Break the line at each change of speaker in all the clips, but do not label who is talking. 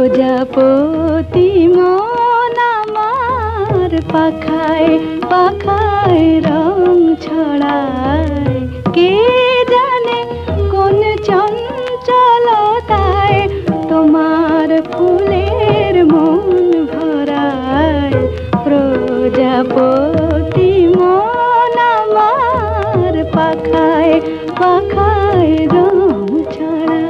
প্রজাপতি মন আমার পাখায় পাখায় রং ছড়ায়, কে জানে কোন চঞ্চলতায় তোমার ফুলের মন ভরায়। প্রজাপতি মন আমার পাখায় পাখায় রং ছড়ায়।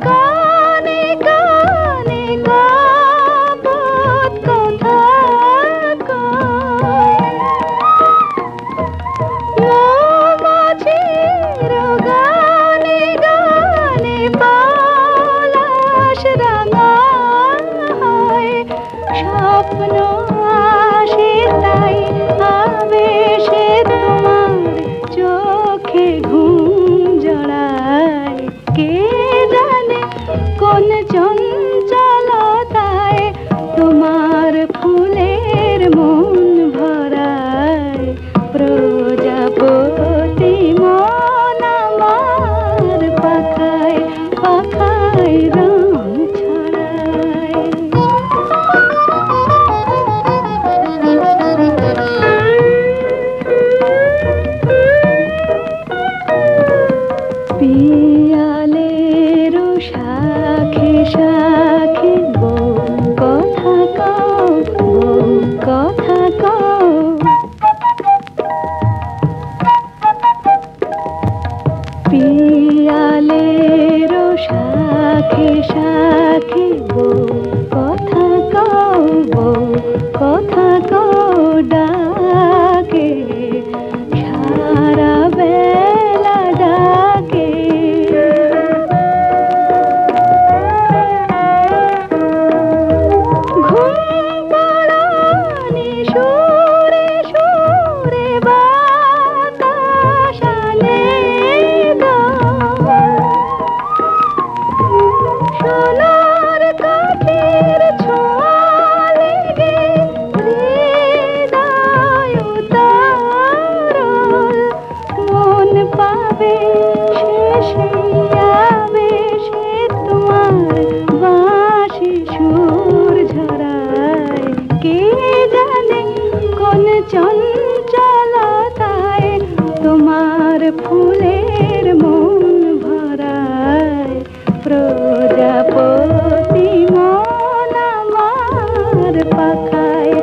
কানে কানে কাপত কথা কয়, মৌমাছির গানে গানে পলাশ রাঙা হয়। স্বপ্ন আসে তাই আবেশে তোমার চোখে ঘুম জড়ায়, কে জানে কোন চঞ্চলতায় তোমার ফুলের মন ভরায়। প্রজাপতি মন আমার পাখায় পাখায় রং ছড়ায়। পিয়ালের শাখে শাখে বউ কথা কও, বউ কথা কও। পিয়ালের শাখে শাখে বউ কথা কও, বউ কথা কও। ডাকে সারা বেলা ডাকে, ঘুম পাড়ানি সুরে সুরে বাতাস আনে দোল। সোনার কাঠের ছোঁয়া লেগে হৃদয় উতারল, মন পাবে শেষে আবেশে তোমার বাঁশি সুর ঝরায়, কে জানে কোন চঞ্চলতায় তোমার ফুলের মন ভরায়। প্রজাপতি মন আমার পাখায়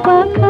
পাখায়